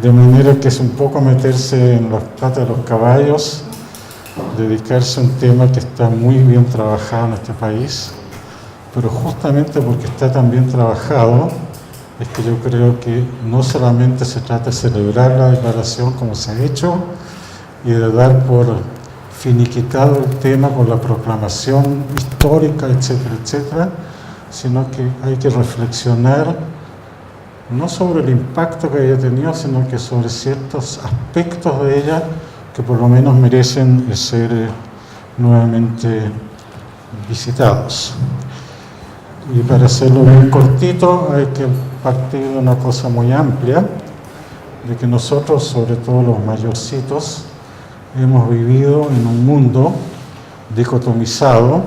de manera que es un poco meterse en las patas de los caballos, dedicarse a un tema que está muy bien trabajado en este país, pero justamente porque está tan bien trabajado, es que yo creo que no solamente se trata de celebrar la declaración como se ha hecho y de dar por finiquitado el tema con la proclamación histórica, etcétera, etcétera, sino que hay que reflexionar no sobre el impacto que haya tenido, sino que sobre ciertos aspectos de ella que por lo menos merecen ser nuevamente visitados. Y para hacerlo bien cortito, hay que partir de una cosa muy amplia, de que nosotros, sobre todo los mayorcitos, hemos vivido en un mundo dicotomizado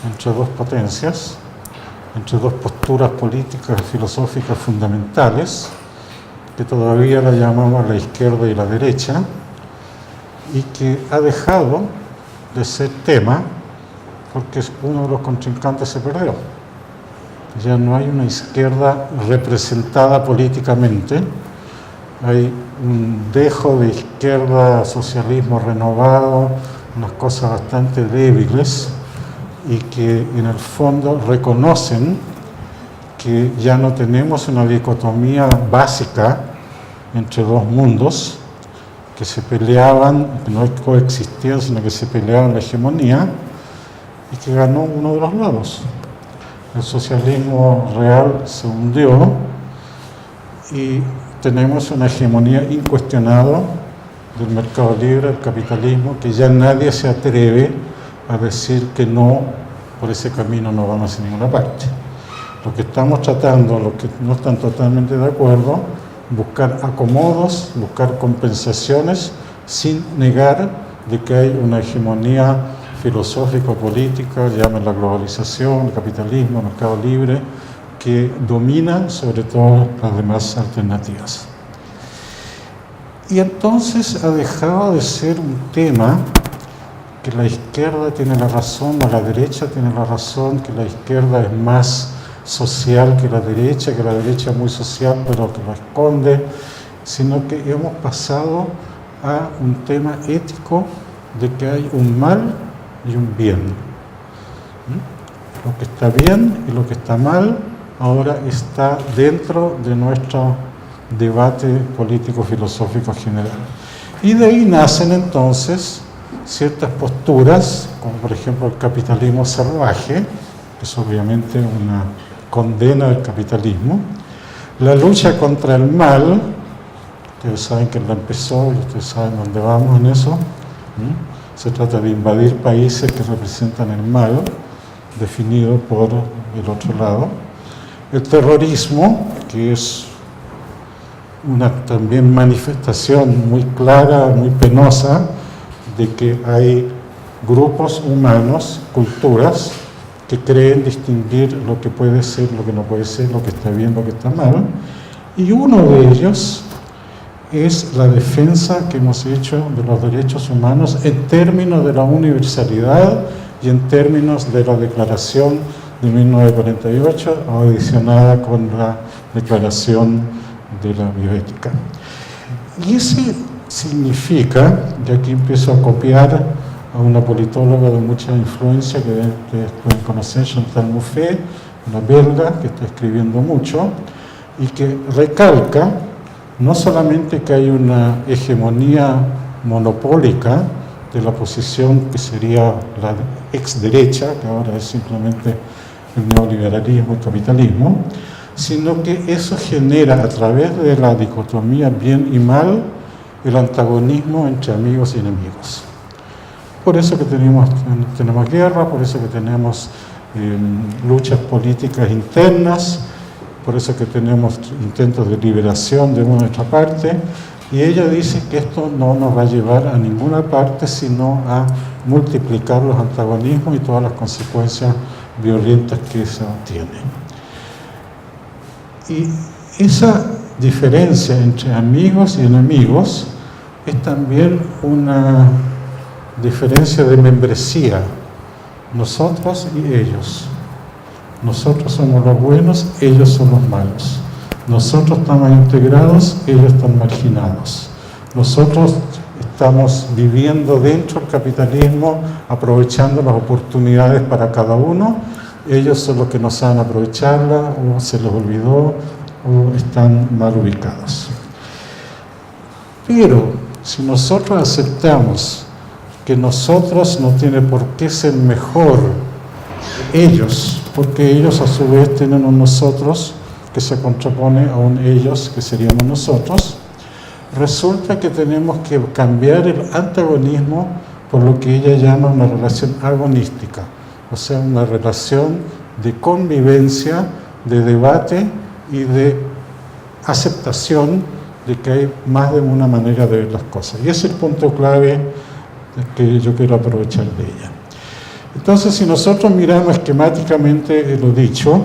entre dos potencias, entre dos posturas políticas y filosóficas fundamentales, que todavía la llamamos la izquierda y la derecha, y que ha dejado de ser tema porque uno de los contrincantes se perdió. Ya no hay una izquierda representada políticamente, hay un dejo de izquierda, socialismo renovado, unas cosas bastante débiles y que en el fondo reconocen que ya no tenemos una dicotomía básica entre dos mundos que se peleaban, que no coexistían, sino que se peleaban la hegemonía y que ganó uno de los lados. El socialismo real se hundió y tenemos una hegemonía incuestionada del mercado libre, del capitalismo, que ya nadie se atreve a decir que no, por ese camino no vamos a ninguna parte. Lo que estamos tratando, los que no están totalmente de acuerdo, buscar acomodos, buscar compensaciones, sin negar de que hay una hegemonía filosófico-política, llamen la globalización, el capitalismo, el mercado libre, que domina sobre todo las demás alternativas. Y entonces ha dejado de ser un tema que la izquierda tiene la razón o la derecha tiene la razón, que la izquierda es más social que la derecha es muy social pero que lo esconde, sino que hemos pasado a un tema ético de que hay un mal y un bien. Lo que está bien y lo que está mal ahora está dentro de nuestro debate político-filosófico general. Y de ahí nacen entonces ciertas posturas, como por ejemplo el capitalismo salvaje, que es obviamente una condena del capitalismo, la lucha contra el mal, ustedes saben que la empezó y ustedes saben dónde vamos en eso, se trata de invadir países que representan el mal, definido por el otro lado, el terrorismo, que es una también manifestación muy clara, muy penosa, de que hay grupos humanos, culturas, que creen distinguir lo que puede ser, lo que no puede ser, lo que está bien, lo que está mal, y uno de ellos es la defensa que hemos hecho de los derechos humanos en términos de la universalidad y en términos de la Declaración de 1948, adicionada con la Declaración de la Bioética. Y ese significa, y aquí empiezo a copiar a una politóloga de mucha influencia que pueden conocer, Chantal Mouffe, una belga que está escribiendo mucho y que recalca no solamente que hay una hegemonía monopólica de la posición que sería la ex-derecha, que ahora es simplemente el neoliberalismo, el capitalismo, sino que eso genera a través de la dicotomía bien y mal el antagonismo entre amigos y enemigos. Por eso que tenemos guerra, por eso que tenemos luchas políticas internas, por eso que tenemos intentos de liberación de una y otra parte, y ella dice que esto no nos va a llevar a ninguna parte, sino a multiplicar los antagonismos y todas las consecuencias violentas que eso tiene. Y esa diferencia entre amigos y enemigos es también una diferencia de membresía, nosotros y ellos. Nosotros somos los buenos, ellos son los malos. Nosotros estamos integrados, ellos están marginados. Nosotros estamos viviendo dentro del capitalismo, aprovechando las oportunidades para cada uno. Ellos son los que no saben aprovecharla, o se les olvidó, o están mal ubicados. Pero si nosotros aceptamos que nosotros no tiene por qué ser mejor ellos, porque ellos a su vez tienen un nosotros que se contrapone a un ellos que seríamos nosotros, resulta que tenemos que cambiar el antagonismo por lo que ella llama una relación agonística, o sea, una relación de convivencia, de debate y de aceptación de que hay más de una manera de ver las cosas. Y ese es el punto clave que yo quiero aprovechar de ella. Entonces, si nosotros miramos esquemáticamente lo dicho,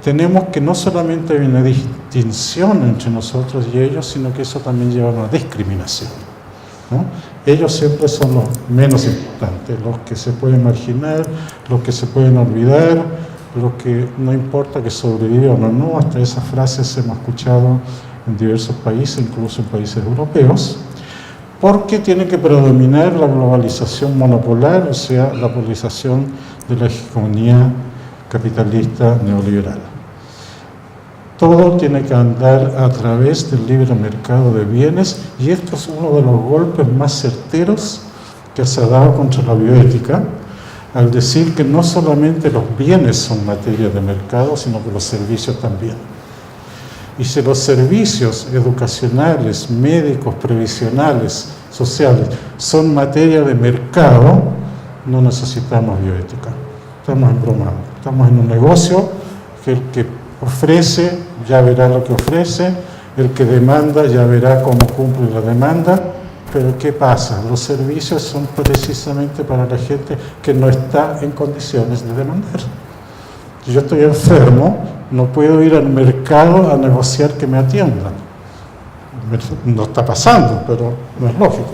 tenemos que no solamente hay una distinción entre nosotros y ellos, sino que eso también lleva a una discriminación, ¿no? Ellos siempre son los menos importantes, los que se pueden marginar, los que se pueden olvidar, los que no importa que sobrevivan o no. Hasta esas frases hemos escuchado en diversos países, incluso en países europeos, porque tiene que predominar la globalización monopolar, o sea, la polarización de la hegemonía capitalista neoliberal. Todo tiene que andar a través del libre mercado de bienes, y esto es uno de los golpes más certeros que se ha dado contra la bioética, al decir que no solamente los bienes son materia de mercado, sino que los servicios también. Y si los servicios educacionales, médicos, previsionales, sociales son materia de mercado, no necesitamos bioética. Estamos embromados. Estamos en un negocio que el que ofrece ya verá lo que ofrece, el que demanda ya verá cómo cumple la demanda, pero ¿qué pasa? Los servicios son precisamente para la gente que no está en condiciones de demandar. Si yo estoy enfermo, no puedo ir al mercado a negociar que me atiendan. No está pasando, pero no es lógico.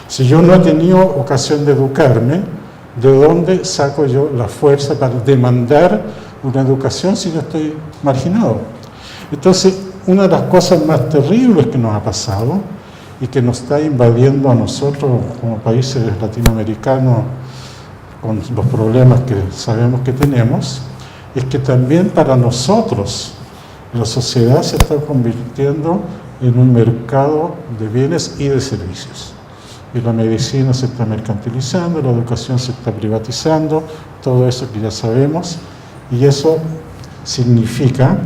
Si yo no he tenido ocasión de educarme, ¿de dónde saco yo la fuerza para demandar una educación si yo estoy marginado? Entonces, una de las cosas más terribles que nos ha pasado y que nos está invadiendo a nosotros como países latinoamericanos con los problemas que sabemos que tenemos, es que también para nosotros la sociedad se está convirtiendo en un mercado de bienes y de servicios. Y la medicina se está mercantilizando, la educación se está privatizando, todo eso que ya sabemos, y eso significa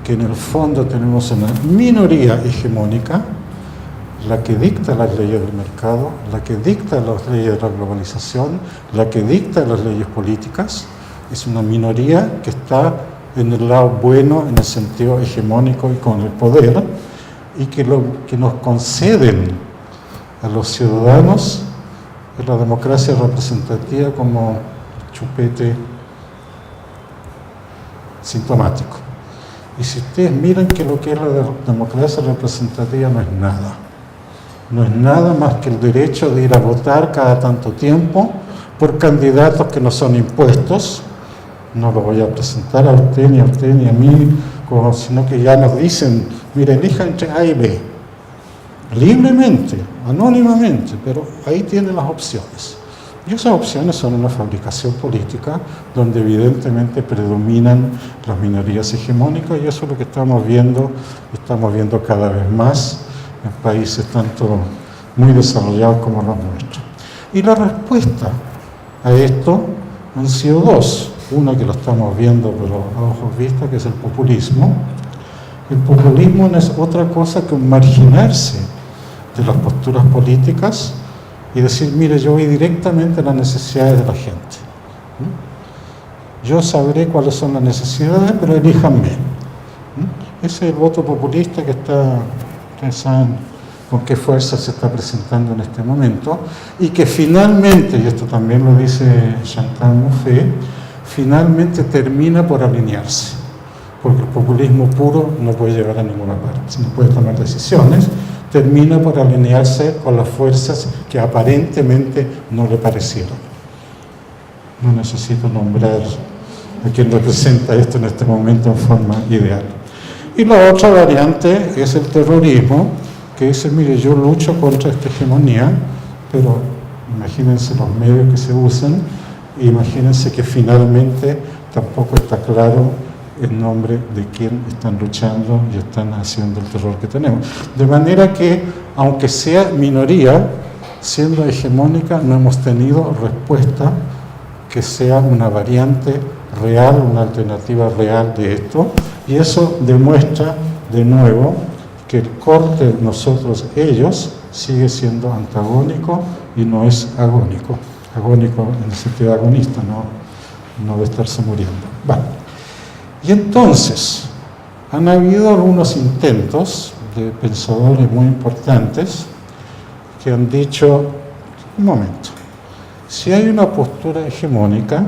que en el fondo tenemos una minoría hegemónica, la que dicta las leyes del mercado, la que dicta las leyes de la globalización, la que dicta las leyes políticas. Es una minoría que está en el lado bueno, en el sentido hegemónico y con el poder, y que lo que nos conceden a los ciudadanos es la democracia representativa como chupete sintomático. Y si ustedes miran que lo que es la democracia representativa no es nada. No es nada más que el derecho de ir a votar cada tanto tiempo por candidatos que no son impuestos. No lo voy a presentar a usted, ni a mí, sino que ya nos dicen, mire, elija entre A y B, libremente, anónimamente, pero ahí tienen las opciones. Y esas opciones son una fabricación política donde evidentemente predominan las minorías hegemónicas, y eso es lo que estamos viendo cada vez más en países tanto muy desarrollados como los nuestros. Y la respuesta a esto han sido dos. Una que lo estamos viendo pero a ojos vistos, que es el populismo. El populismo no es otra cosa que un marginarse de las posturas políticas y decir, mire, yo voy directamente a las necesidades de la gente. Yo sabré cuáles son las necesidades, pero elíjanme. Ese es el voto populista que está, ustedes saben con qué fuerza se está presentando en este momento, y que finalmente, y esto también lo dice Chantal Mouffe, finalmente termina por alinearse, porque el populismo puro no puede llegar a ninguna parte, no puede tomar decisiones, termina por alinearse con las fuerzas que aparentemente no le parecieron. No necesito nombrar a quien representa esto en este momento en forma ideal. Y la otra variante es el terrorismo, que dice, mire, yo lucho contra esta hegemonía, pero imagínense los medios que se usan, e imagínense que finalmente tampoco está claro el nombre de quién están luchando y están haciendo el terror que tenemos. De manera que, aunque sea minoría, siendo hegemónica, no hemos tenido respuesta que sea una variante real, una alternativa real de esto, y eso demuestra de nuevo que el corte nosotros-ellos sigue siendo antagónico y no es agónico. Agónico en el sentido agonista, no de estarse muriendo. Vale. Y entonces, han habido algunos intentos de pensadores muy importantes que han dicho, un momento, si hay una postura hegemónica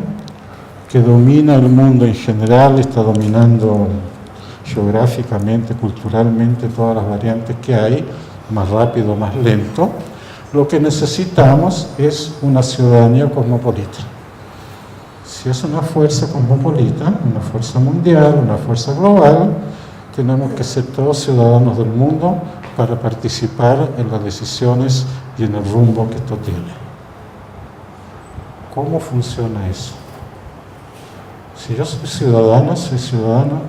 que domina el mundo en general, está dominando geográficamente, culturalmente, todas las variantes que hay, más rápido, más lento, lo que necesitamos es una ciudadanía cosmopolita. Si es una fuerza cosmopolita, una fuerza mundial, una fuerza global, tenemos que ser todos ciudadanos del mundo para participar en las decisiones y en el rumbo que esto tiene. ¿Cómo funciona eso? Si yo soy ciudadano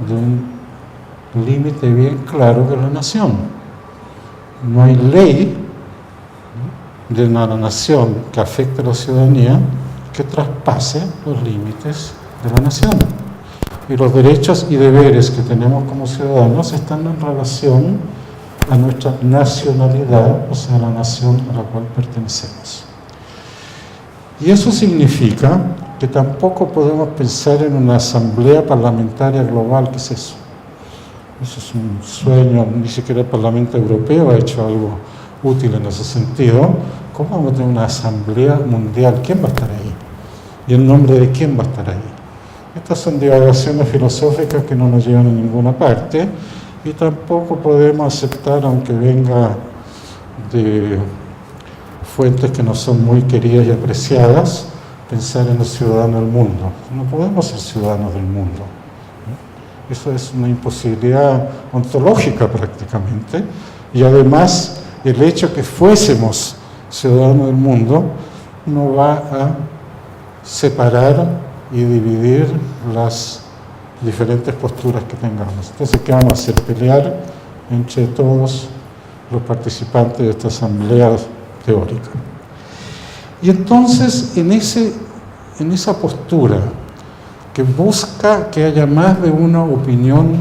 de un límite bien claro de la nación. No hay ley de una nación que afecte a la ciudadanía que traspase los límites de la nación. Y los derechos y deberes que tenemos como ciudadanos están en relación a nuestra nacionalidad, o sea, a la nación a la cual pertenecemos. Y eso significa que tampoco podemos pensar en una asamblea parlamentaria global. ¿Qué es eso? Eso es un sueño, ni siquiera el Parlamento Europeo ha hecho algo útil en ese sentido. ¿Cómo vamos a tener una asamblea mundial? ¿Quién va a estar ahí? ¿Y en nombre de quién va a estar ahí? Estas son divagaciones filosóficas que no nos llevan a ninguna parte y tampoco podemos aceptar, aunque venga de fuentes que no son muy queridas y apreciadas, pensar en el ciudadano del mundo. No podemos ser ciudadanos del mundo. Eso es una imposibilidad ontológica prácticamente. Y además, el hecho que fuésemos ciudadanos del mundo no va a separar y dividir las diferentes posturas que tengamos. Entonces, ¿qué vamos a hacer? Pelear entre todos los participantes de esta asamblea teórica. Y entonces, en esa postura que busca que haya más de una opinión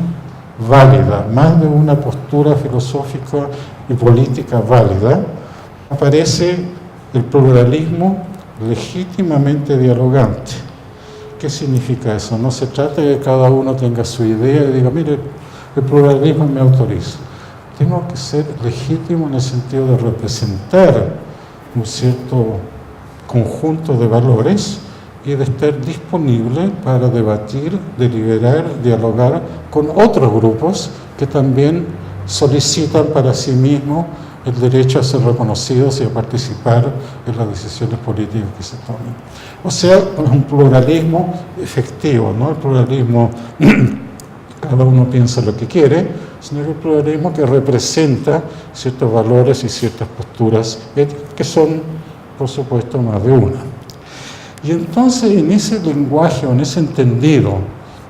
válida, más de una postura filosófica y política válida, aparece el pluralismo legítimamente dialogante. ¿Qué significa eso? No se trata de que cada uno tenga su idea y diga, mire, el pluralismo me autoriza. Tengo que ser legítimo en el sentido de representar un cierto conjunto de valores y de estar disponible para debatir, deliberar, dialogar con otros grupos que también solicitan para sí mismos el derecho a ser reconocidos y a participar en las decisiones políticas que se tomen. O sea, un pluralismo efectivo, no el pluralismo cada uno piensa lo que quiere, sino el pluralismo que representa ciertos valores y ciertas posturas éticas que son, por supuesto, más de una. Y entonces en ese lenguaje o en ese entendido,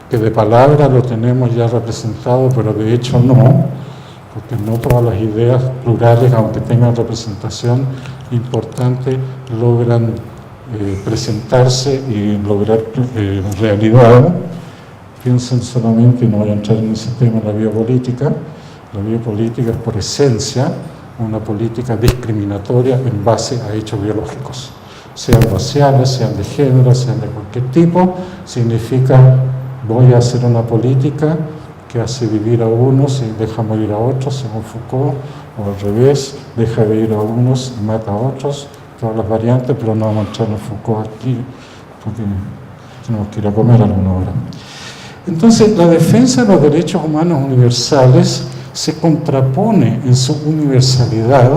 que de palabra lo tenemos ya representado, pero de hecho no, porque no todas las ideas plurales, aunque tengan representación importante, logran presentarse y lograr realidad. Piensen solamente, y no voy a entrar en ese tema, la biopolítica. La biopolítica es por esencia una política discriminatoria en base a hechos biológicos, sean raciales, sean de género, sean de cualquier tipo. Significa, voy a hacer una política que hace vivir a unos y deja morir a otros, según Foucault, o al revés, deja vivir a unos y mata a otros, todas las variantes, pero no vamos a entrar en Foucault aquí, porque tenemos que ir a comer alguna hora. Entonces, la defensa de los derechos humanos universales se contrapone en su universalidad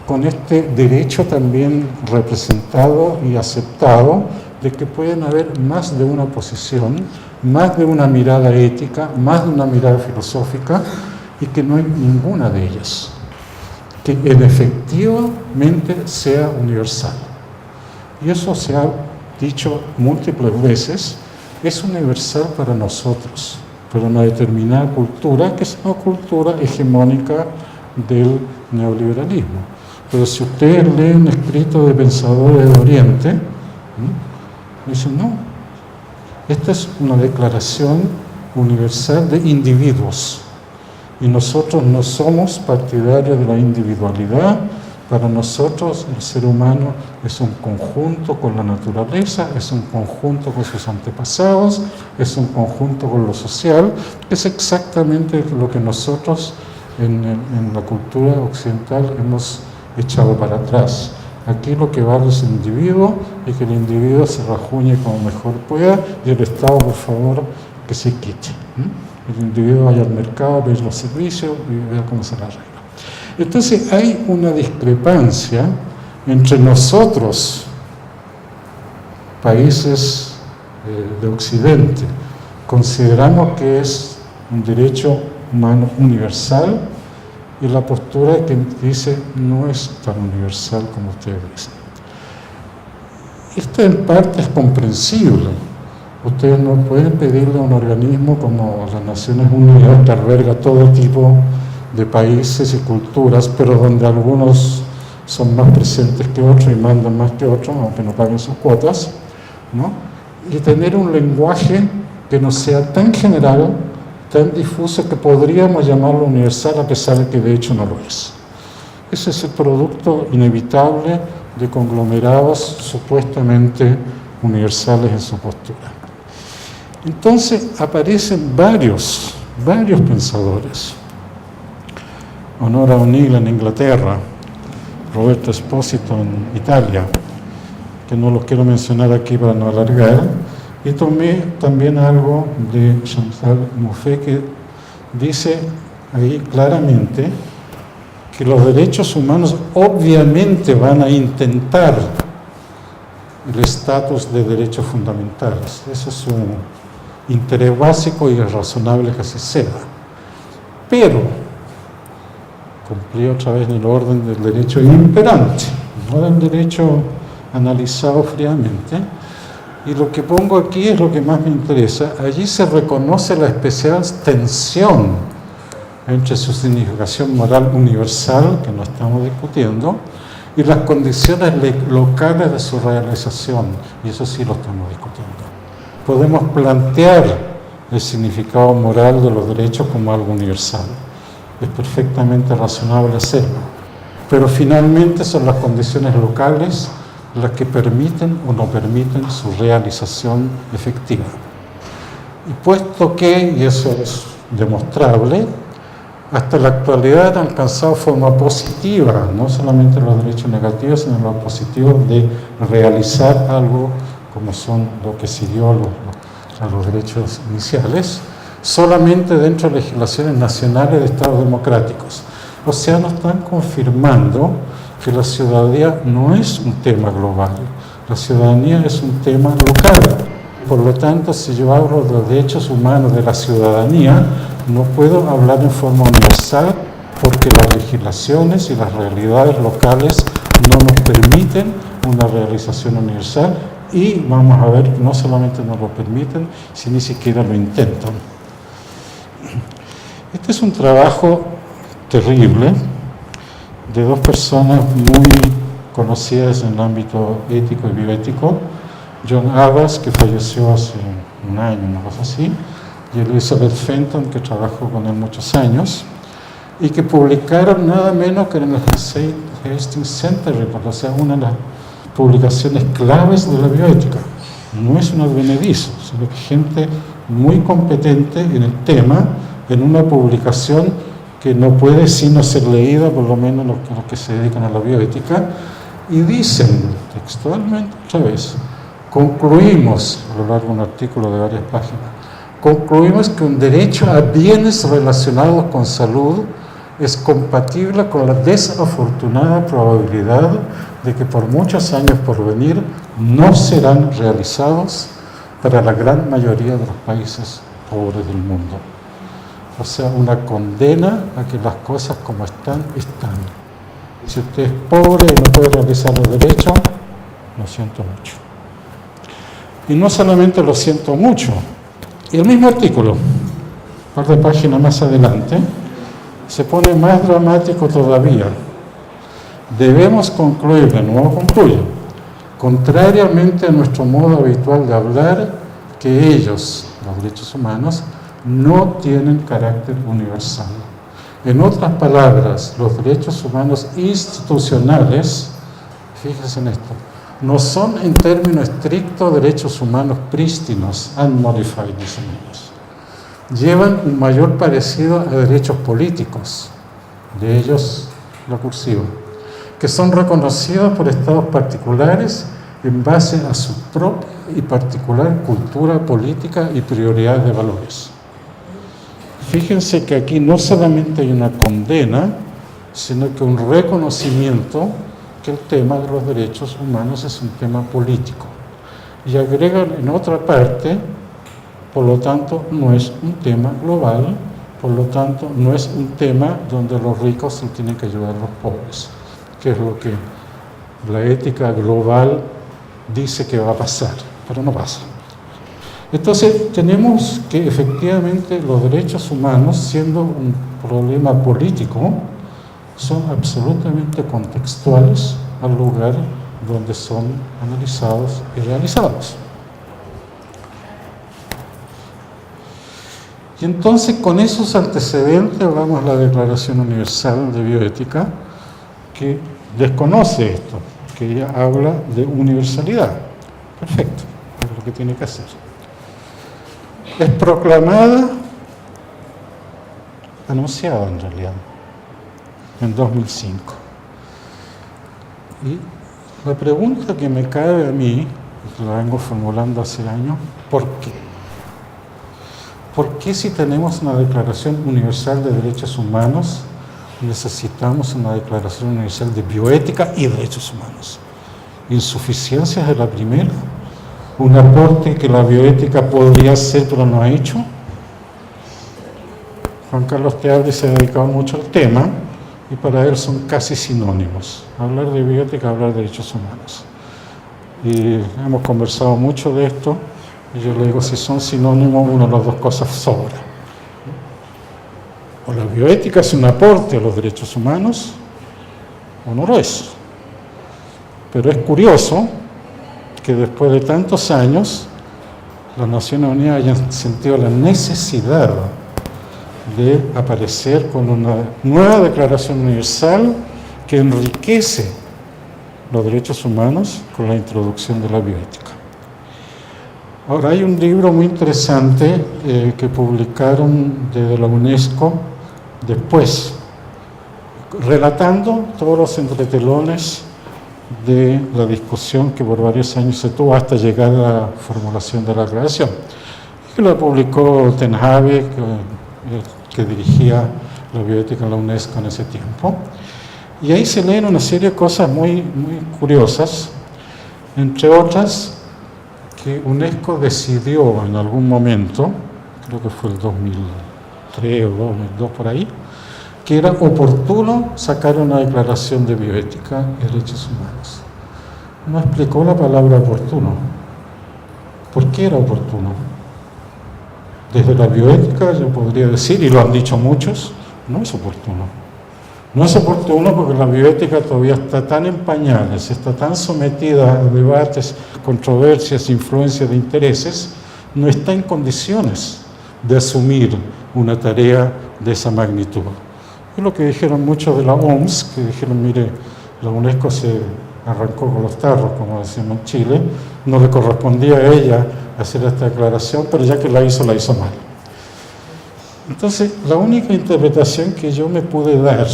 con este derecho también representado y aceptado de que pueden haber más de una posición, más de una mirada ética, más de una mirada filosófica, y que no hay ninguna de ellas que efectivamente sea universal. Y eso se ha dicho múltiples veces, es universal para nosotros, para una determinada cultura, que es una cultura hegemónica del neoliberalismo. Pero si ustedes leen un escrito de pensadores de Oriente, dicen, no, esta es una declaración universal de individuos. Y nosotros no somos partidarios de la individualidad. Para nosotros el ser humano es un conjunto con la naturaleza, es un conjunto con sus antepasados, es un conjunto con lo social. Es exactamente lo que nosotros en la cultura occidental hemos echado para atrás. Aquí lo que vale es el individuo, y que el individuo se rajuñe como mejor pueda, y el Estado, por favor, que se quite. El individuo vaya al mercado a pedir los servicios y vea cómo se la arregla. Entonces hay una discrepancia entre nosotros, países de Occidente, consideramos que es un derecho humano universal, y la postura que dice no es tan universal como ustedes dicen. Esto en parte es comprensible. Ustedes no pueden pedirle a un organismo como las Naciones Unidas, que alberga todo tipo de países y culturas, pero donde algunos son más presentes que otros y mandan más que otros, aunque no paguen sus cuotas, ¿no? Y tener un lenguaje que no sea tan general, tan difuso, que podríamos llamarlo universal, a pesar de que de hecho no lo es. Ese es el producto inevitable de conglomerados supuestamente universales en su postura. Entonces aparecen varios pensadores. Honora O'Neill en Inglaterra, Roberto Espósito en Italia, que no los quiero mencionar aquí para no alargar, y tomé también algo de Chantal Mouffe, que dice ahí claramente que los derechos humanos obviamente van a intentar el estatus de derechos fundamentales. Ese es su interés básico y es razonable que así sea. Pero cumplí otra vez en el orden del derecho imperante, no del derecho analizado fríamente. Y lo que pongo aquí es lo que más me interesa. Allí se reconoce la especial tensión entre su significación moral universal, que no estamos discutiendo, y las condiciones locales de su realización, y eso sí lo estamos discutiendo. Podemos plantear el significado moral de los derechos como algo universal. Es perfectamente razonable hacerlo. Pero finalmente son las condiciones locales las que permiten o no permiten su realización efectiva. Y puesto que, y eso es demostrable, hasta la actualidad han alcanzado forma positiva, no solamente los derechos negativos, sino los positivos de realizar algo como son lo que siguió a los derechos iniciales, solamente dentro de legislaciones nacionales de estados democráticos. O sea, nos están confirmando que la ciudadanía no es un tema global, la ciudadanía es un tema local. Por lo tanto, si yo hablo de los derechos humanos de la ciudadanía, no puedo hablar en forma universal, porque las legislaciones y las realidades locales no nos permiten una realización universal, y vamos a ver, no solamente no lo permiten, sino ni siquiera lo intentan. Este es un trabajo terrible de dos personas muy conocidas en el ámbito ético y bioético, John Abbas, que falleció hace un año, una cosa así, y Elizabeth Fenton, que trabajó con él muchos años, y que publicaron nada menos que en el Hastings Center Report, o sea, una de las publicaciones claves de la bioética. No es un advenedizo, sino que gente muy competente en el tema, en una publicación que no puede sino ser leída, por lo menos los que se dedican a la bioética, y dicen textualmente otra vez, concluimos, a lo largo de un artículo de varias páginas, concluimos que un derecho a bienes relacionados con salud es compatible con la desafortunada probabilidad de que por muchos años por venir no serán realizados para la gran mayoría de los países pobres del mundo. O sea, una condena a que las cosas como están, están. Si usted es pobre y no puede realizar los derechos, lo siento mucho. Y no solamente lo siento mucho, el mismo artículo, un par de páginas más adelante, se pone más dramático todavía. Debemos concluir, de nuevo concluye, contrariamente a nuestro modo habitual de hablar, que ellos, los derechos humanos, no tienen carácter universal. En otras palabras, los derechos humanos institucionales, fíjense en esto, no son en términos estrictos derechos humanos prístinos, unmodified, dicen ellos. Llevan un mayor parecido a derechos políticos, de ellos la cursiva, que son reconocidos por estados particulares en base a su propia y particular cultura política y prioridades de valores. Fíjense que aquí no solamente hay una condena, sino que un reconocimiento que el tema de los derechos humanos es un tema político. Y agregan en otra parte, por lo tanto, no es un tema global, por lo tanto, no es un tema donde los ricos se tienen que ayudar a los pobres, que es lo que la ética global dice que va a pasar, pero no pasa. Entonces, tenemos que efectivamente los derechos humanos, siendo un problema político, son absolutamente contextuales al lugar donde son analizados y realizados. Y entonces, con esos antecedentes, vamos a la Declaración Universal de Bioética, que desconoce esto, que ella habla de universalidad. Perfecto, es lo que tiene que hacer. Es proclamada, anunciada en realidad, en 2005. Y la pregunta que me cabe a mí, que la vengo formulando hace años, ¿por qué? ¿Por qué si tenemos una Declaración Universal de Derechos Humanos, necesitamos una Declaración Universal de Bioética y Derechos Humanos? ¿Insuficiencias de la primera? ¿Un aporte que la bioética podría hacer pero no ha hecho? Juan Carlos Tealdi se ha dedicado mucho al tema y para él son casi sinónimos. Hablar de bioética, hablar de derechos humanos. Y hemos conversado mucho de esto y yo le digo, si son sinónimos, una de las dos cosas sobra. O la bioética es un aporte a los derechos humanos o no lo es. Pero es curioso que después de tantos años las Naciones Unidas hayan sentido la necesidad de aparecer con una nueva Declaración Universal que enriquece los derechos humanos con la introducción de la bioética. Ahora, hay un libro muy interesante que publicaron desde la UNESCO después, relatando todos los entretelones de la discusión que por varios años se tuvo hasta llegar a la formulación de la declaración, que la publicó Ten Have, que dirigía la bioética en la UNESCO en ese tiempo. Y ahí se leen una serie de cosas muy curiosas, entre otras que UNESCO decidió en algún momento, creo que fue el 2003 o 2002 por ahí, que era oportuno sacar una declaración de bioética y derechos humanos. No explicó la palabra oportuno. ¿Por qué era oportuno? Desde la bioética yo podría decir, y lo han dicho muchos, no es oportuno. No es oportuno porque la bioética todavía está tan en pañales, está tan sometida a debates, controversias, influencias de intereses, no está en condiciones de asumir una tarea de esa magnitud. Es lo que dijeron muchos de la OMS, que dijeron, mire, la UNESCO se arrancó con los tarros, como decimos en Chile, no le correspondía a ella hacer esta declaración, pero ya que la hizo mal. Entonces, la única interpretación que yo me pude dar,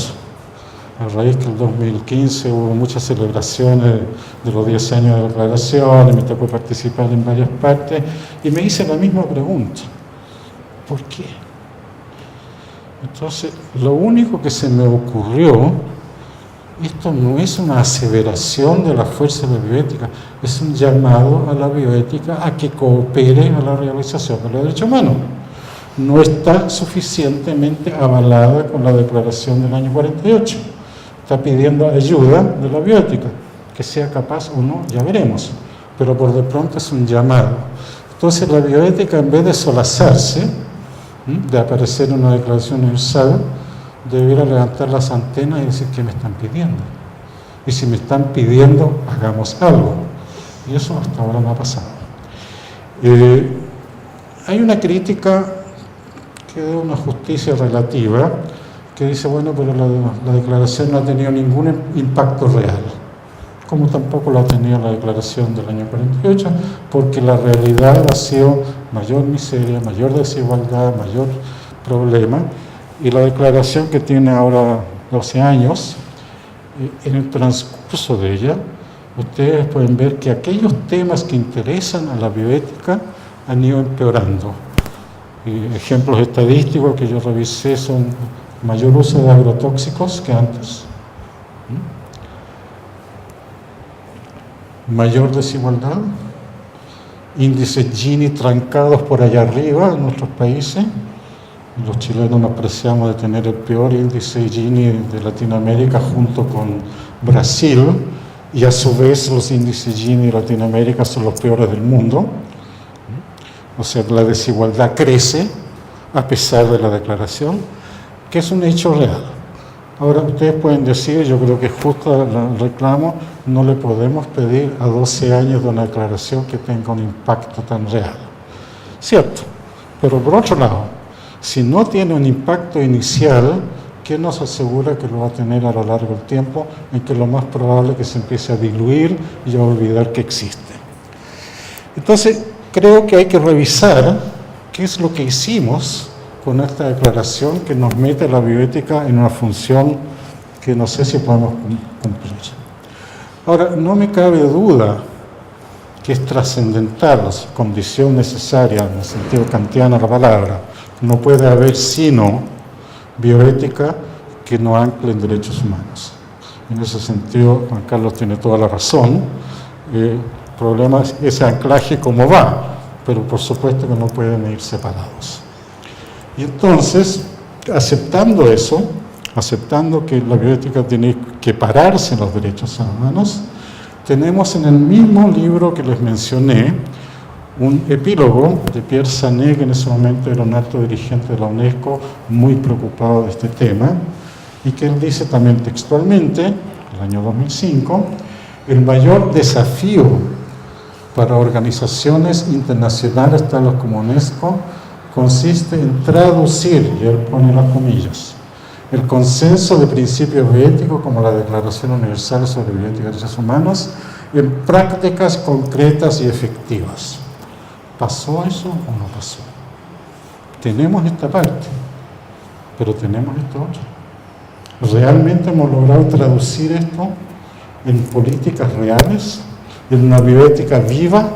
a raíz que en el 2015 hubo muchas celebraciones de los 10 años de declaración, y me tocó participar en varias partes, y me hice la misma pregunta, ¿por qué? Entonces, lo único que se me ocurrió, esto no es una aseveración de la fuerza de la bioética, es un llamado a la bioética a que coopere a la realización de los derechos humanos. No está suficientemente avalada con la declaración del año 48. Está pidiendo ayuda de la bioética, que sea capaz o no, ya veremos, pero por de pronto es un llamado. Entonces la bioética, en vez de solazarse, de aparecer en una declaración universal, debiera levantar las antenas y decir qué me están pidiendo. Y si me están pidiendo, hagamos algo. Y eso hasta ahora no ha pasado. Hay una crítica que da una justicia relativa, que dice, bueno, pero la declaración no ha tenido ningún impacto real, como tampoco lo ha tenido la declaración del año 48, porque la realidad ha sido mayor miseria, mayor desigualdad, mayor problema, y la declaración que tiene ahora 12 años, en el transcurso de ella, ustedes pueden ver que aquellos temas que interesan a la bioética han ido empeorando. Ejemplos estadísticos que yo revisé son mayor uso de agrotóxicos que antes, mayor desigualdad, índices Gini trancados por allá arriba en nuestros países. Los chilenos nos preciamos de tener el peor índice Gini de Latinoamérica junto con Brasil, y a su vez los índices Gini de Latinoamérica son los peores del mundo. O sea, la desigualdad crece a pesar de la declaración, que es un hecho real. Ahora ustedes pueden decir, yo creo que es justo el reclamo, no le podemos pedir a 12 años de una declaración que tenga un impacto tan real. Cierto, pero por otro lado, si no tiene un impacto inicial, ¿qué nos asegura que lo va a tener a lo largo del tiempo, en que lo más probable es que se empiece a diluir y a olvidar que existe? Entonces, creo que hay que revisar qué es lo que hicimos con esta declaración que nos mete la bioética en una función que no sé si podemos cumplir. Ahora, no me cabe duda que es trascendental, la condición necesaria, en el sentido kantiano de la palabra. No puede haber sino bioética que no ancle en derechos humanos. En ese sentido, Juan Carlos tiene toda la razón. El problema es ese anclaje cómo va, pero por supuesto que no pueden ir separados. Y entonces, aceptando eso, aceptando que la bioética tiene que pararse en los derechos humanos, tenemos en el mismo libro que les mencioné un epílogo de Pierre Sané, que en ese momento era un alto dirigente de la UNESCO, muy preocupado de este tema, y que él dice también textualmente, el año 2005, el mayor desafío para organizaciones internacionales tales como UNESCO consiste en traducir, y él pone las comillas, el consenso de principios bioéticos como la Declaración Universal sobre Bioética y Derechos Humanos en prácticas concretas y efectivas. ¿Pasó eso o no pasó? Tenemos esta parte, pero tenemos esto otro. ¿Realmente hemos logrado traducir esto en políticas reales, en una bioética viva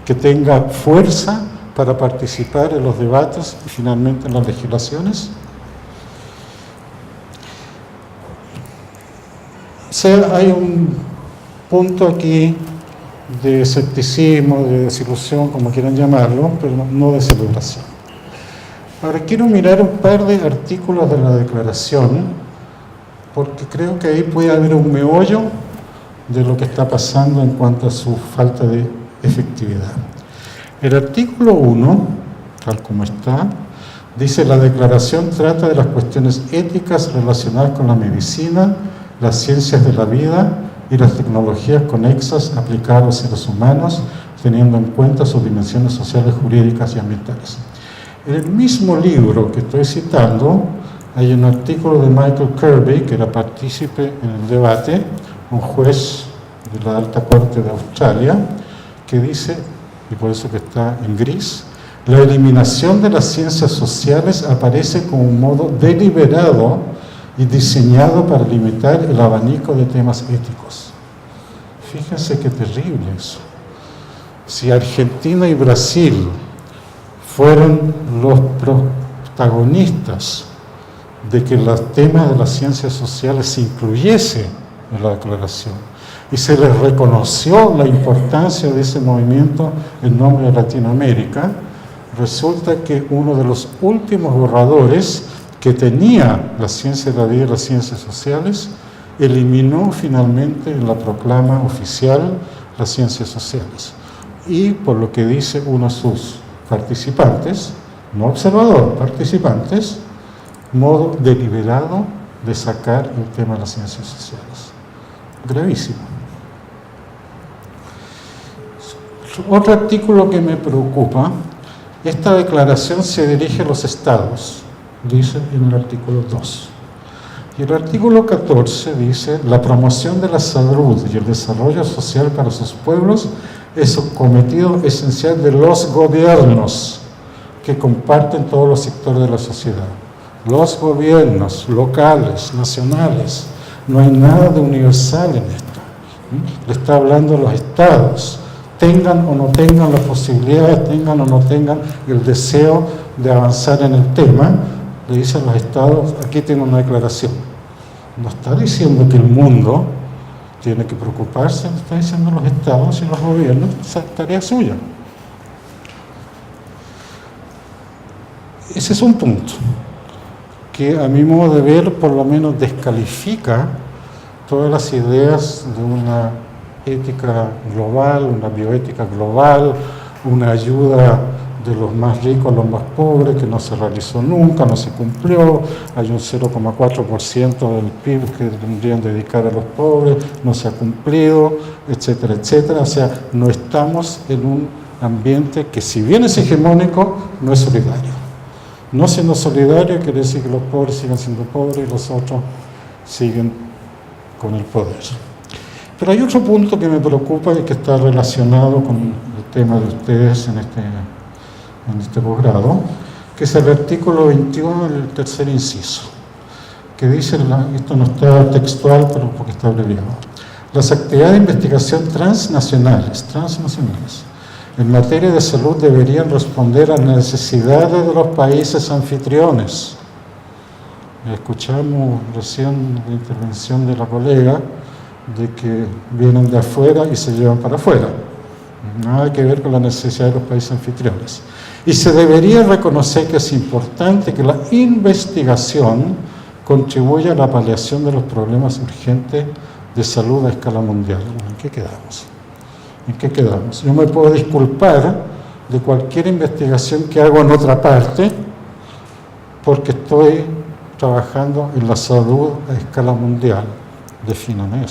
que tenga fuerza para participar en los debates y finalmente en las legislaciones? O sea, hay un punto aquí de escepticismo, de desilusión, como quieran llamarlo, pero no de celebración. Ahora quiero mirar un par de artículos de la declaración, porque creo que ahí puede haber un meollo de lo que está pasando en cuanto a su falta de efectividad. El artículo 1, tal como está, dice: la declaración trata de las cuestiones éticas relacionadas con la medicina, las ciencias de la vida y las tecnologías conexas aplicadas a los seres humanos, teniendo en cuenta sus dimensiones sociales, jurídicas y ambientales. En el mismo libro que estoy citando, hay un artículo de Michael Kirby, que era partícipe en el debate, un juez de la Alta Corte de Australia, que dice, y por eso que está en gris, la eliminación de las ciencias sociales aparece como un modo deliberado y diseñado para limitar el abanico de temas éticos. Fíjense qué terrible eso. Si Argentina y Brasil fueron los protagonistas de que los temas de las ciencias sociales se incluyese en la declaración y se les reconoció la importancia de ese movimiento en nombre de Latinoamérica, resulta que uno de los últimos borradores que tenía la ciencia de la vida y las ciencias sociales eliminó finalmente en la proclama oficial las ciencias sociales. Y por lo que dice uno de sus participantes, no observador, participantes, modo deliberado de sacar el tema de las ciencias sociales. Gravísimo. Otro artículo que me preocupa, esta declaración se dirige a los estados, dice en el artículo 2. Y el artículo 14 dice, la promoción de la salud y el desarrollo social para sus pueblos es un cometido esencial de los gobiernos que comparten todos los sectores de la sociedad. Los gobiernos locales, nacionales, no hay nada de universal en esto. Le está hablando a los estados, tengan o no tengan las posibilidades, tengan o no tengan el deseo de avanzar en el tema, le dice a los estados, aquí tiene una declaración. No está diciendo que el mundo tiene que preocuparse, está diciendo los estados y los gobiernos, esa es tarea suya. Ese es un punto que a mi modo de ver por lo menos descalifica todas las ideas de una ética global, una bioética global, una ayuda de los más ricos a los más pobres que no se realizó nunca, no se cumplió, hay un 0,4% del PIB que tendrían que dedicar a los pobres, no se ha cumplido, etcétera, etcétera. O sea, no estamos en un ambiente que si bien es hegemónico, no es solidario. No siendo solidario quiere decir que los pobres sigan siendo pobres y los otros siguen con el poder. Pero hay otro punto que me preocupa y que está relacionado con el tema de ustedes en este posgrado, que es el artículo 21 del tercer inciso, que dice, esto no está textual, pero porque está abreviado, las actividades de investigación transnacionales, en materia de salud deberían responder a las necesidades de los países anfitriones. Escuchamos recién la intervención de la colega de que vienen de afuera y se llevan para afuera. Nada que ver con la necesidad de los países anfitriones. Y se debería reconocer que es importante que la investigación contribuya a la paliación de los problemas urgentes de salud a escala mundial. ¿En qué quedamos? ¿En qué quedamos? Yo me puedo disculpar de cualquier investigación que hago en otra parte porque estoy trabajando en la salud a escala mundial. Defíname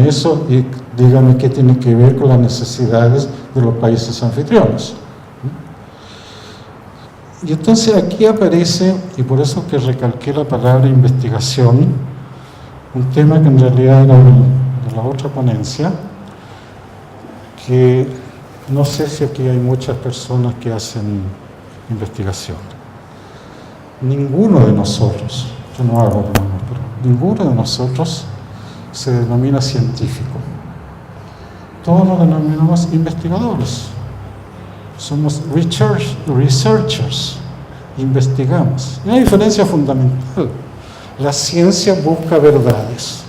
eso y dígame qué tiene que ver con las necesidades de los países anfitriones. Y entonces aquí aparece, y por eso que recalqué la palabra investigación, un tema que en realidad era de la otra ponencia, que no sé si aquí hay muchas personas que hacen investigación. Ninguno de nosotros, yo no hago bromas, pero ninguno de nosotros se denomina científico. Todos nos denominamos investigadores. Somos researchers, investigamos. Y una diferencia fundamental. La ciencia busca verdades,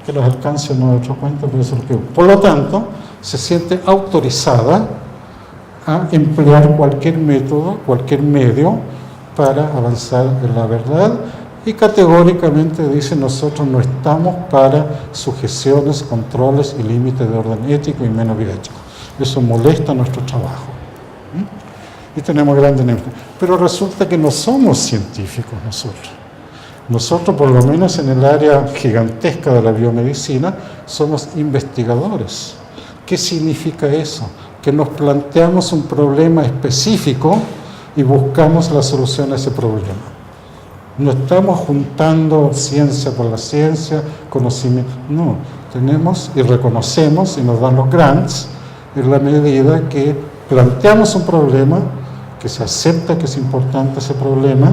que los alcance no de otro cuento, pero eso es lo que busca. Por lo tanto, se siente autorizada a emplear cualquier método, cualquier medio para avanzar en la verdad y categóricamente dice nosotros no estamos para sujeciones, controles y límites de orden ético y menos bioético. Eso molesta nuestro trabajo. Y tenemos grandes enemigos. Pero resulta que no somos científicos nosotros. Nosotros, por lo menos en el área gigantesca de la biomedicina, somos investigadores. ¿Qué significa eso? Que nos planteamos un problema específico y buscamos la solución a ese problema. No estamos juntando ciencia por la ciencia, conocimiento. No, tenemos y reconocemos y nos dan los grants en la medida que planteamos un problema, que se acepta que es importante ese problema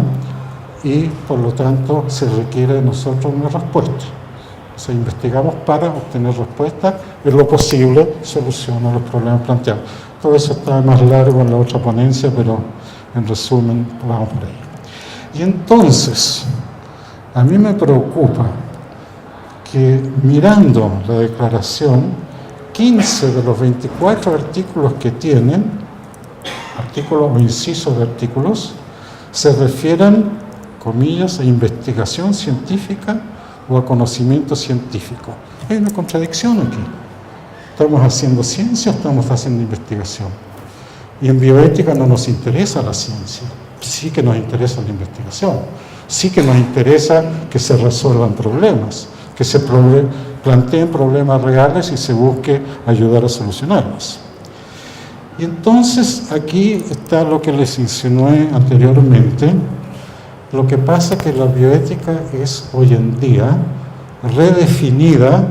y por lo tanto se requiere de nosotros una respuesta. O sea, investigamos para obtener respuesta, en lo posible soluciona los problemas planteados. Todo eso está más largo en la otra ponencia, pero en resumen vamos por ahí. Y entonces, a mí me preocupa que mirando la declaración, 15 de los 24 artículos que tienen, artículos o incisos de artículos, se refieran, comillas, a investigación científica o a conocimiento científico. Hay una contradicción aquí. ¿Estamos haciendo ciencia o estamos haciendo investigación? Y en bioética no nos interesa la ciencia, sí que nos interesa la investigación, sí que nos interesa que se resuelvan problemas, que se planteen problemas reales y se busque ayudar a solucionarlos. Y entonces aquí está lo que les insinué anteriormente. Lo que pasa es que la bioética es hoy en día redefinida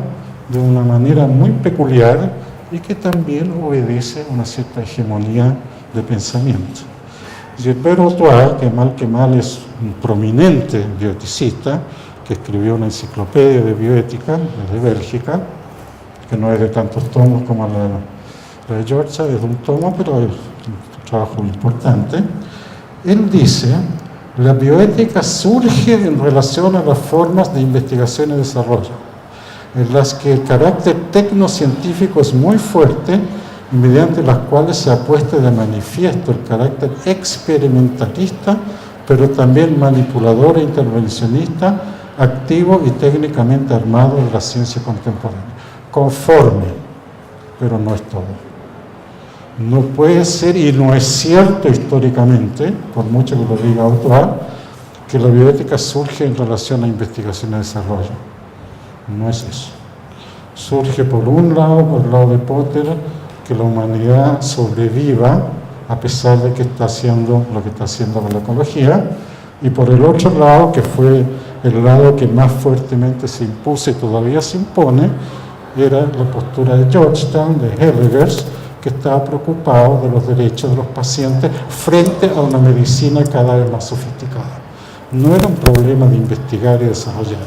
de una manera muy peculiar y que también obedece a una cierta hegemonía de pensamiento. Gilbert Autois, que mal es un prominente bioeticista, que escribió una enciclopedia de bioética de Bélgica, que no es de tantos tomos como la de Georgia, es de un tomo, pero es un trabajo importante. Él dice: la bioética surge en relación a las formas de investigación y desarrollo, en las que el carácter tecnocientífico es muy fuerte y mediante las cuales se ha puesto de manifiesto el carácter experimentalista, pero también manipulador e intervencionista, activo y técnicamente armado de la ciencia contemporánea. Conforme, pero no es todo. No puede ser, y no es cierto históricamente, por mucho que lo diga Autois, que la bioética surge en relación a investigación y desarrollo. No es eso. Surge por un lado, por el lado de Potter, que la humanidad sobreviva a pesar de que está haciendo lo que está haciendo con la ecología, y por el otro lado, que fue el lado que más fuertemente se impuso y todavía se impone, era la postura de Georgetown, de Hellegers, que estaba preocupado de los derechos de los pacientes frente a una medicina cada vez más sofisticada. No era un problema de investigar y desarrollar,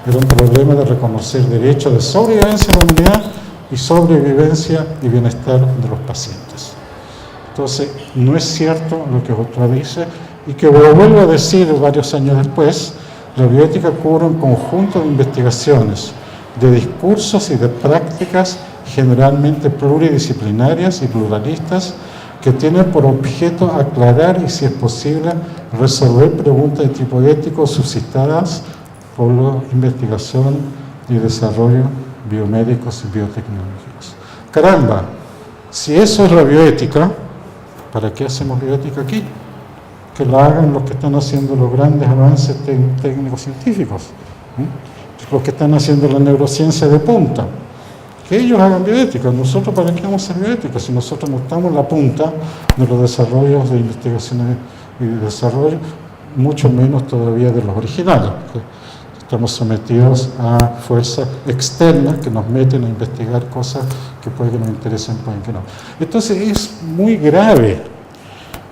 era un problema de reconocer derechos de sobrevivencia de la humanidad y sobrevivencia y bienestar de los pacientes. Entonces, no es cierto lo que Autois dice, y que vuelvo a decir varios años después, la bioética cubre un conjunto de investigaciones, de discursos y de prácticas generalmente pluridisciplinarias y pluralistas, que tienen por objeto aclarar y, si es posible, resolver preguntas de tipo ético suscitadas por la investigación y desarrollo biomédicos y biotecnológicos. Caramba, si eso es la bioética, ¿para qué hacemos bioética aquí? Que la hagan los que están haciendo los grandes avances técnicos científicos, los que están haciendo la neurociencia de punta. Que ellos hagan bioética. Nosotros, ¿para qué vamos a hacer bioética? Si nosotros no estamos en la punta de los desarrollos de investigación y desarrollo, mucho menos todavía de los originales. Estamos sometidos a fuerzas externas que nos meten a investigar cosas que puede que nos interesen, pueden que no. Entonces es muy grave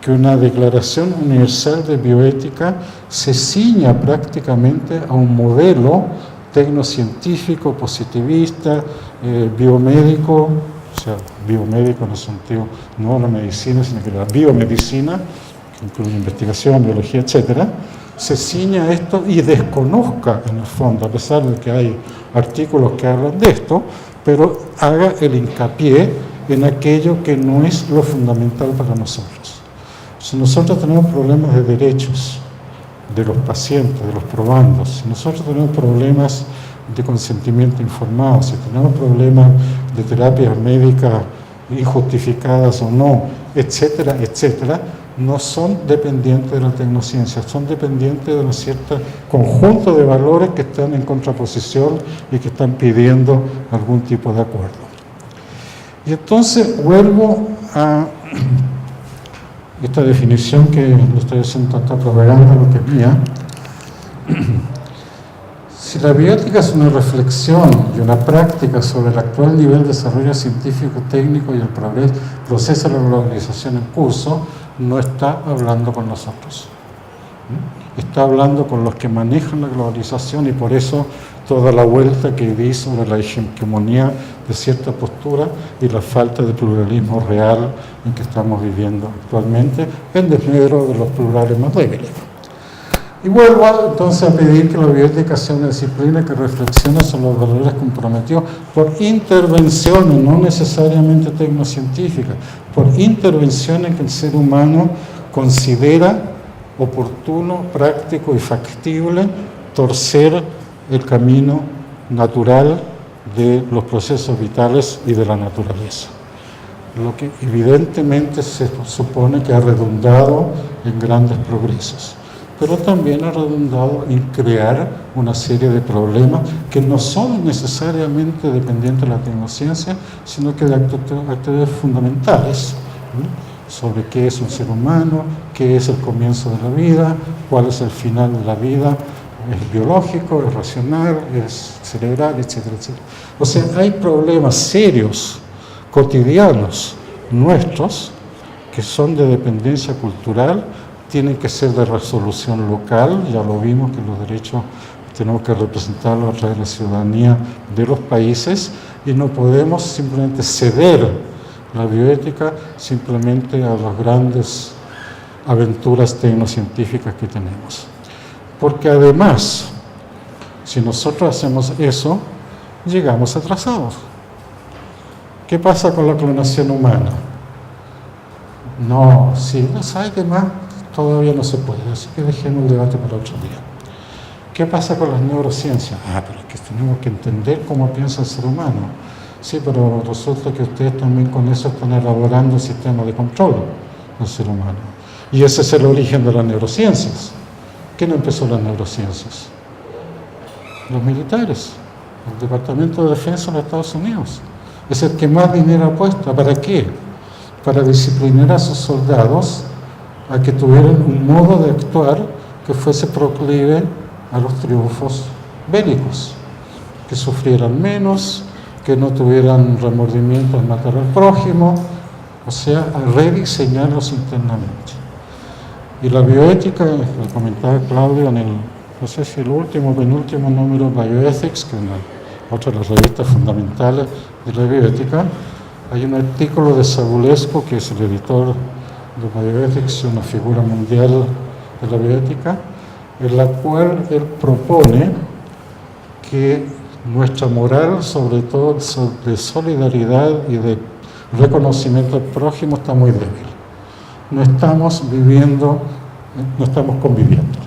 que una declaración universal de bioética se ciña prácticamente a un modelo tecnocientífico, positivista, biomédico, o sea, biomédico en el sentido no la medicina, sino que la biomedicina, que incluye investigación, biología, etcétera, se ciña a esto y desconozca en el fondo, a pesar de que hay artículos que hablan de esto, pero haga el hincapié en aquello que no es lo fundamental para nosotros. Si nosotros tenemos problemas de derechos de los pacientes, de los probandos, si nosotros tenemos problemas de consentimiento informado, si tenemos problemas de terapias médicas injustificadas o no, etcétera, etcétera, no son dependientes de la tecnociencia, son dependientes de un cierto conjunto de valores que están en contraposición y que están pidiendo algún tipo de acuerdo. Y entonces vuelvo a esta definición que le estoy haciendo tanta propaganda, lo que es mía. Si la bioética es una reflexión y una práctica sobre el actual nivel de desarrollo científico, técnico y el proceso de la globalización en curso, no está hablando con nosotros. Está hablando con los que manejan la globalización, y por eso toda la vuelta que di sobre la hegemonía de cierta postura y la falta de pluralismo real en que estamos viviendo actualmente, en desmedro de los plurales más débiles. Y vuelvo entonces a pedir que la bioética sea una disciplina que reflexione sobre los valores comprometidos por intervenciones, no necesariamente tecnocientíficas, por intervenciones que el ser humano considera oportuno, práctico y factible torcer el camino natural de los procesos vitales y de la naturaleza. Lo que evidentemente se supone que ha redundado en grandes progresos, pero también ha redundado en crear una serie de problemas que no son necesariamente dependientes de la tecnociencia, sino que de actividades fundamentales, ¿no? Sobre qué es un ser humano, qué es el comienzo de la vida, cuál es el final de la vida, es biológico, es racional, es cerebral, etcétera, etcétera. O sea, hay problemas serios, cotidianos, nuestros, que son de dependencia cultural, tienen que ser de resolución local, ya lo vimos que los derechos tenemos que representarlos a través de la ciudadanía de los países y no podemos simplemente ceder la bioética simplemente a las grandes aventuras tecnocientíficas que tenemos. Porque además, si nosotros hacemos eso, llegamos atrasados. ¿Qué pasa con la clonación humana? No, sí, no sabe qué más, todavía no se puede, así que dejemos el debate para otro día. ¿Qué pasa con las neurociencias? Pero es que tenemos que entender cómo piensa el ser humano. Sí, pero resulta que ustedes también con eso están elaborando un sistema de control del ser humano. Y ese es el origen de las neurociencias. ¿Quién empezó las neurociencias? Los militares, el Departamento de Defensa de los Estados Unidos. Es el que más dinero ha puesto. ¿Para qué? Para disciplinar a sus soldados a que tuvieran un modo de actuar que fuese proclive a los triunfos bélicos, que sufrieran menos, que no tuvieran remordimiento al matar al prójimo, o sea, a rediseñarlos internamente. Y la bioética, lo comentaba Claudio en el, no sé si el último o penúltimo número de Bioethics, que es otra de las revistas fundamentales de la bioética, hay un artículo de Sabulesco, que es el editor de Bioethics, una figura mundial de la bioética, en la cual él propone que nuestra moral, sobre todo de solidaridad y de reconocimiento al prójimo, está muy débil. No estamos viviendo, no estamos conviviendo.